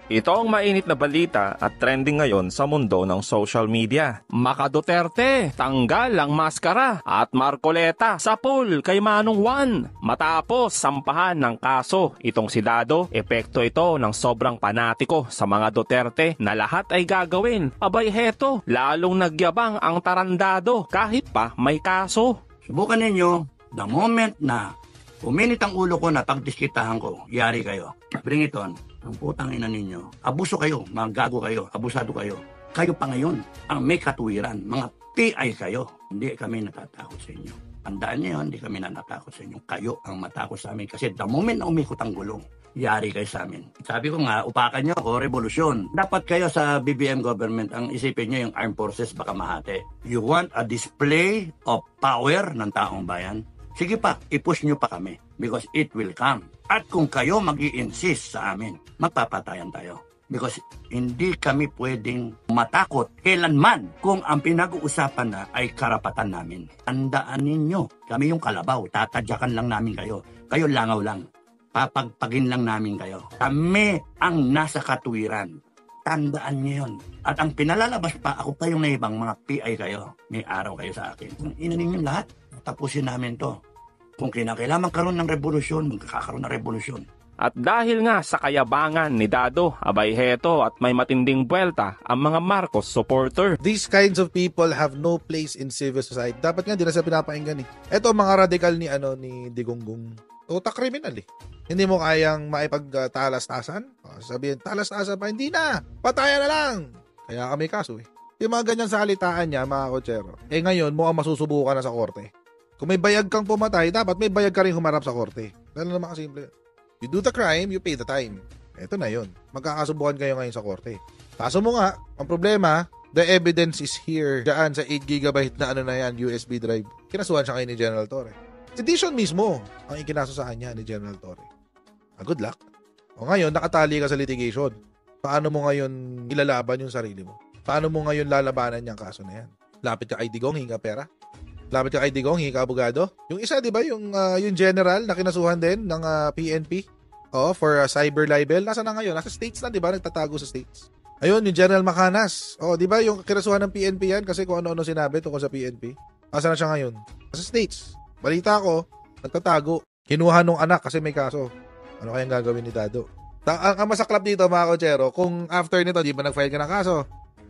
Ito ang mainit na balita at trending ngayon sa mundo ng social media. Maka Duterte, tanggal ang maskara at Marcoleta sa pool kay Manong Juan. Matapos sampahan ng kaso itong si Dado, epekto ito ng sobrang panatiko sa mga Duterte na lahat ay gagawin. Abay heto, lalong nagyabang ang tarandado kahit pa may kaso. Subukan ninyo, the moment na uminit ang ulo ko na pagdiskitahan ko, yari kayo. Bring it on. Ang putang ina ninyo. Abuso kayo, mga gago kayo, abusado kayo. Kayo pa ngayon ang may katuwiran. Mga PI kayo. Hindi kami natatakot sa inyo. Tandaan niyo yun, hindi kami natatakot sa inyo. Kayo ang matakot sa amin. Kasi the moment na umikot ang gulong, yari kayo sa amin. Sabi ko nga, upakan niyo ako, revolusyon. Dapat kayo sa BBM government, ang isipin niyo yung armed forces baka mahati. You want a display of power ng taong bayan? Sige pa, i-push nyo pa kami because it will come. At kung kayo mag-i-insist sa amin, magpapatayan tayo. Because hindi kami pwedeng matakot kailanman kung ang pinag-uusapan na ay karapatan namin. Tandaan ninyo, kami yung kalabaw, tatadyakan lang namin kayo. Kayo langaw lang, papagpagin lang namin kayo. Kami ang nasa katuwiran. Tandaan niyo yun. At ang pinalalabas pa, ako pa yung naibang mga PI kayo. May araw kayo sa akin. Kung inanin yung lahat, tapusin namin to. Kung kinakailangan karoon ng revolusyon, magkakaroon ng revolusyon. At dahil nga sa kayabangan ni Dado, abay heto at may matinding buwelta ang mga Marcos supporter. These kinds of people have no place in civil society. Dapat nga, di na sila pinapakinggan eh. Ito mga radikal ni Digonggong. Utak kriminal eh. Hindi mo kayang maipagtalas-tasan? Sabihin, talas-tasan pa, hindi na. Patayan na lang. Kaya kami kaso eh. Yung mga ganyan salitaan niya, mga kotsero. Eh ngayon, mukhang masusubukan na sa korte. Kung may bayag kang pumatay, dapat may bayag ka rin humarap sa korte. Dahil naman kasimple. You do the crime, you pay the time. Ito na yun. Magkakasubukan kayo ngayon sa korte. Kaso mo nga, ang problema, the evidence is here. Daan sa 8GB na USB drive. Kinasuhan siya kayo ni General Torre. Sedition mismo ang ikinaso sa kanya ni General Torre. Good luck. O ngayon, nakatali ka sa litigation. Paano mo ngayon ilalaban yung sarili mo? Paano mo ngayon lalabanan yung kaso na yan? Lapit ka kay Digong, hinga pera? Lapit ka kay Digong, hingi ka abogado. Yung isa, di ba, yung general na kinasuhan din ng PNP for cyber libel. Nasa na ngayon? Nasa States na, di ba? Nagtatago sa States. Ayun, yung General Macanas. Di ba, yung kinasuhan ng PNP yan kasi kung ano-ano sinabi tungkol sa PNP. Nasa na siya ngayon? Nasa States. Balita ko, nagtatago. Kinuha nung anak kasi may kaso. Ano kayang gagawin ni Dado? Ang masaklap dito, mga kotsero, kung after nito, di ba nag-file ka ng kaso?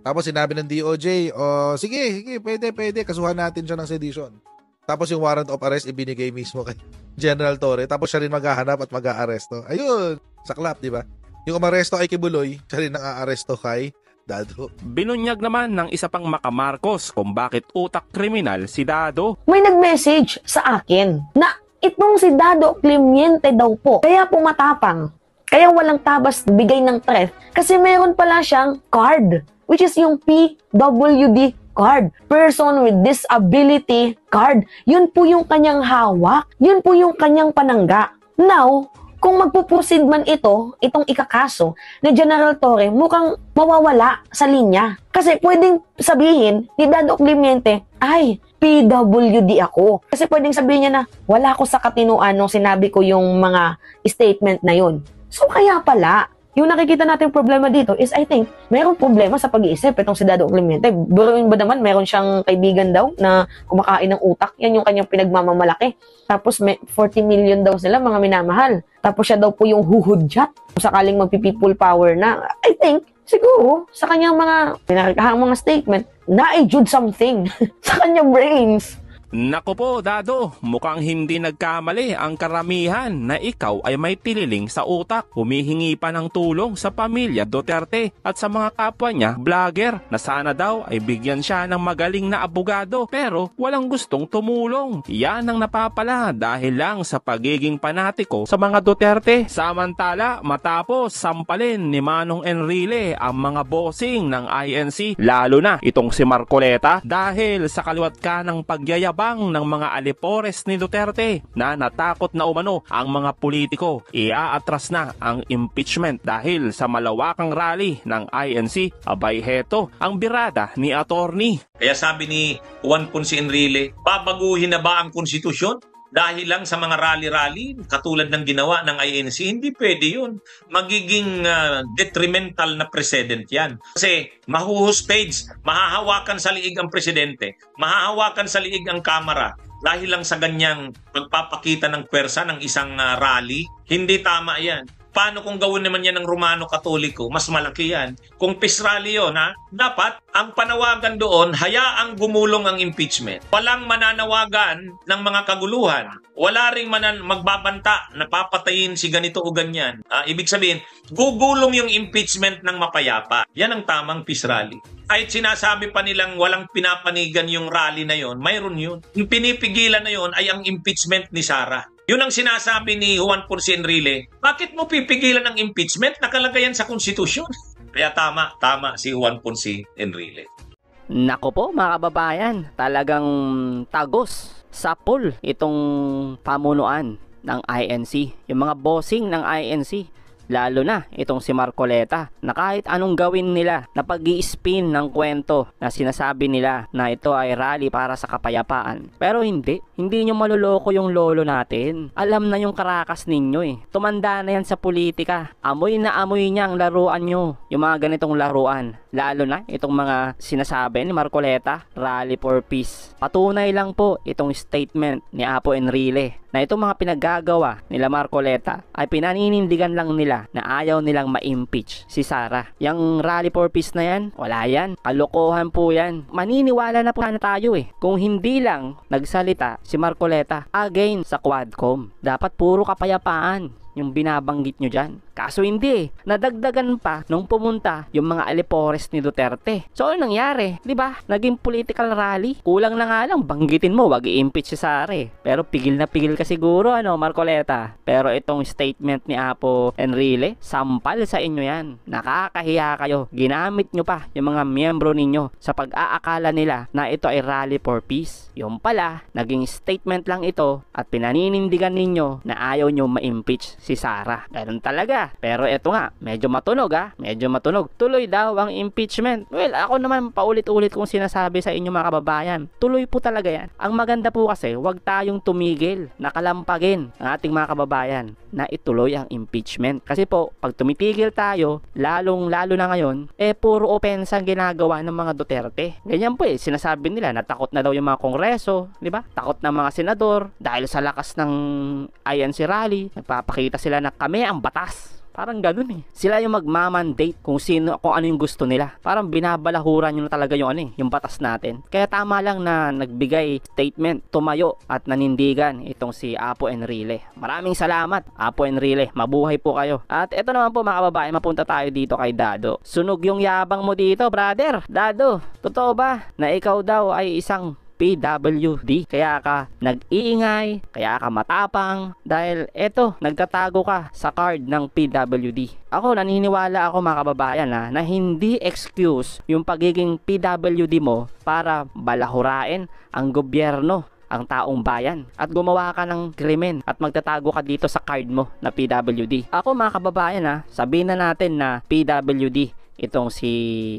Tapos sinabi ng DOJ, sige, pwede, kasuhan natin siya ng sedition. Tapos yung warrant of arrest ibinigay mismo kay General Torre. Tapos siya rin maghahanap at mag-aaresto. Ayun, saklap, di ba? Yung umaresto kay Kibuloy, siya rin ang aaresto kay Dado. Binunyag naman ng isa pang makamarcos kung bakit utak kriminal si Dado. May nag-message sa akin na itong si Dado Climiente daw po. Kaya pumatapang. Kaya walang tabas bigay ng threat. Kasi meron pala siyang card. Which is yung PWD card. Person with Disability card. Yun po yung kanyang hawak. Yun po yung kanyang panangga. Now, kung magpuproceed man itong ikakaso ni General Torre, mukhang mawawala sa linya. Kasi pwedeng sabihin ni Dado Climiente, ay, PWD ako. Kasi pwedeng sabihin niya na, wala ko sa katinuan nung sinabi ko yung mga statement na yun. So kaya pala, yung nakikita natin problema dito is I think mayroong problema sa pag-iisip itong si Dado Climiente. Buruin ba naman, meron siyang kaibigan daw na kumakain ng utak. Yan yung kanyang pinagmamamalaki. Tapos may 40 million daw sila, mga minamahal. Tapos siya daw po yung huhudyat. Kung sakaling magpi-people power na, I think, siguro, sa kanyang mga pinakikahang mga statement, na-jude something sa kanyang brains. Naku po, Dado, mukhang hindi nagkamali ang karamihan na ikaw ay may tililing sa utak. Humihingi pa ng tulong sa pamilya Duterte at sa mga kapwa niya vlogger na sana daw ay bigyan siya ng magaling na abogado pero walang gustong tumulong. Yan ang napapala dahil lang sa pagiging panatiko sa mga Duterte. Samantala, matapos sampalin ni Manong Enrile ang mga bossing ng INC, lalo na itong si Marcoleta dahil sa kaliwat ka ng pagyayabang ng mga alipores ni Duterte na natakot na umano ang mga politiko. Iaatras na ang impeachment dahil sa malawakang rally ng INC. Abay heto ang birada ni attorney. Kaya sabi ni Juan Ponce Enrile, babaguhin na ba ang konstitusyon? dahil lang sa mga rally-rally katulad ng ginawa ng INC, hindi pwede yun. Magiging detrimental na precedent yan. Kasi mahuhustage, mahahawakan sa liig ang presidente, mahahawakan sa liig ang kamara dahil lang sa ganyang pagpapakita ng pwersa ng isang rally. Hindi tama yan. Paano kung gawin naman yan ng Romano Katoliko? Mas malaki yan. Kung peace rally yun, dapat ang panawagan doon, hayaang gumulong ang impeachment. Walang mananawagan ng mga kaguluhan. Wala ring magbabanta na papatayin si ganito o ganyan. Ibig sabihin, gugulong yung impeachment ng mapayapa. Yan ang tamang peace rally. Kahit sinasabi pa nilang walang pinapanigan yung rally na yon, mayroon yun. Yung pinipigilan na yon ay ang impeachment ni Sara. Yun ang sinasabi ni Juan Ponce Enrile. Bakit mo pipigilan ang impeachment? Nakalagay yan sa konstitusyon. Kaya tama si Juan Ponce Enrile. Nako po mga kababayan, talagang tagos sa pool itong pamunuan ng INC. Yung mga bossing ng INC, lalo na itong si Marcoleta, na kahit anong gawin nila na pag-i-spin ng kwento na sinasabi nila na ito ay rally para sa kapayapaan. Pero hindi nyo maluloko yung lolo natin. Alam na yung karakas ninyo eh. Tumanda na yan sa politika. Amoy na amoy niya ang laruan nyo. Yung mga ganitong laruan. Lalo na itong mga sinasabi ni Marcoleta, rally for peace. Patunay lang po itong statement ni Apo Enrile na itong mga pinaggagawa nila Marcoleta ay pinaninindigan lang nila na ayaw nilang ma-impeach si Sara. Yung rally for peace na yan, wala yan. Kalokohan po yan. Maniniwala na po na tayo eh. Kung hindi lang nagsalita si Marcoleta again sa Quadcom, dapat puro kapayapaan yung binabanggit nyo dyan. Kaso hindi eh. Nadagdagan pa nung pumunta yung mga alipores ni Duterte. So ano nangyari? Diba? Naging political rally. Kulang na nga lang banggitin mo wag i-impeach si Sara eh. Pero pigil na pigil ka siguro Marcoleta. Pero itong statement ni Apo Enrile, sampal sa inyo yan. Nakakahiya kayo. Ginamit nyo pa yung mga miyembro ninyo sa pag-aakala nila na ito ay rally for peace. Yung pala, naging statement lang ito at pinaninindigan ninyo na ayaw nyo ma-impeach si Sara. Ganun talaga. Pero eto nga, medyo matunog medyo matunog. Tuloy daw ang impeachment. Well, ako naman paulit-ulit kong sinasabi sa inyo mga kababayan. Tuloy po talaga yan. Ang maganda po kasi, wag tayong tumigil, nakalampagin ang ating mga kababayan na ituloy ang impeachment. Kasi po, pag tumitigil tayo, lalo na ngayon, puro opensa ang ginagawa ng mga Duterte. Ganyan po sinasabi nila na takot na daw yung mga kongreso, di ba? Takot na mga senador dahil sa lakas ng INC rally, nagpapakita sila na kami ang batas. Parang ganun eh. Sila yung magmamandate kung ano yung gusto nila. Parang binabalahuran nyo na talaga yung batas natin. Kaya tama lang na nagbigay statement, tumayo at nanindigan itong si Apo Enrile. Maraming salamat Apo Enrile. Mabuhay po kayo. At eto naman po mga kababayan, mapunta tayo dito kay Dado. Sunog yung yabang mo dito, brother. Dado, totoo ba na ikaw daw ay isang PWD, kaya ka nag-iingay, kaya ka matapang dahil eto, nagtatago ka sa card ng PWD. Ako, naniniwala ako mga kababayan na hindi excuse yung pagiging PWD mo para balahurain ang gobyerno, ang taong bayan at gumawa ka ng krimen at magtatago ka dito sa card mo na PWD. Ako mga kababayan sabihin na natin na PWD itong si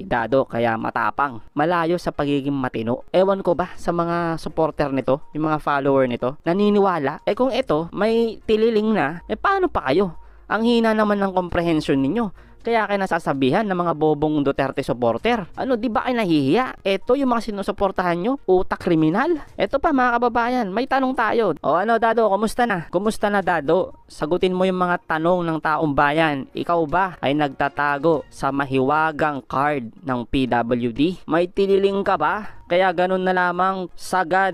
Dado kaya matapang, malayo sa pagiging matino. Ewan ko ba sa mga supporter nito, yung mga follower nito, naniniwala kung ito may tililing na, paano pa kayo? Ang hina naman ng comprehension ninyo. Kaya kayo nasasabihan ng mga bobong Duterte supporter. Di ba kayo nahihiya? Ito yung mga sinusuportahan nyo, utak kriminal. Ito pa mga kababayan, may tanong tayo. Dado, kumusta na? Kumusta na Dado? Sagutin mo yung mga tanong ng taong bayan. Ikaw ba ay nagtatago sa mahiwagang card ng PWD? May tililing ka ba? Kaya ganun na lamang sagad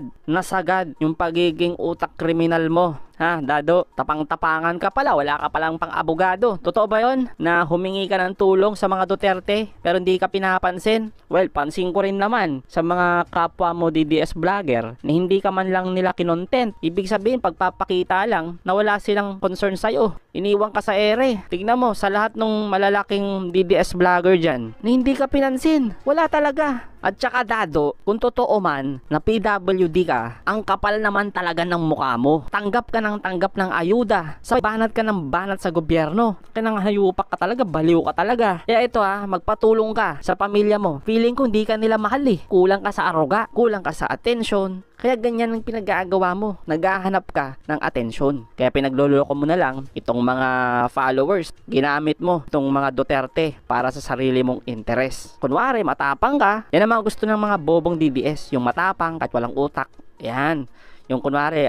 yung pagiging utak kriminal mo. Dado, tapang-tapangan ka pala, wala ka palang pang-abogado. Totoo ba yon na humingi ka ng tulong sa mga Duterte pero hindi ka pinapansin? Well, pansin ko rin naman sa mga kapwa mo DDS vlogger na hindi ka man lang nila kinontent. Ibig sabihin, pagpapakita lang na wala silang concern sa'yo. Iniwan ka sa ere. Tignan mo, sa lahat ng malalaking DDS vlogger dyan, na hindi ka pinansin. Wala talaga. At saka Dado, kung totoo man na PWD ka, ang kapal naman talaga ng mukha mo. Tanggap ka ng ayuda. Sa banat ka ng banat sa gobyerno. Kaya hayupak ka talaga, baliw ka talaga. Kaya ito magpatulong ka sa pamilya mo. Feeling ko hindi ka nila mahal eh. Kulang ka sa aruga, kulang ka sa attention, Kaya ganyan ang pinag-aagawa mo. Naghahanap ka ng atensyon. Kaya pinagloloko mo na lang itong mga followers. Ginamit mo itong mga Duterte para sa sarili mong interes. Kunwari, matapang ka. Yan ang mga gusto ng mga bobong DDS. Yung matapang kahit walang utak. Yan. Yung kunwari,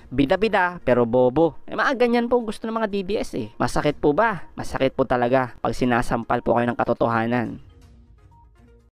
bida-bida pero bobo. Mga ganyan po gusto ng mga DDS eh. Masakit po ba? Masakit po talaga pag sinasampal po kayo ng katotohanan.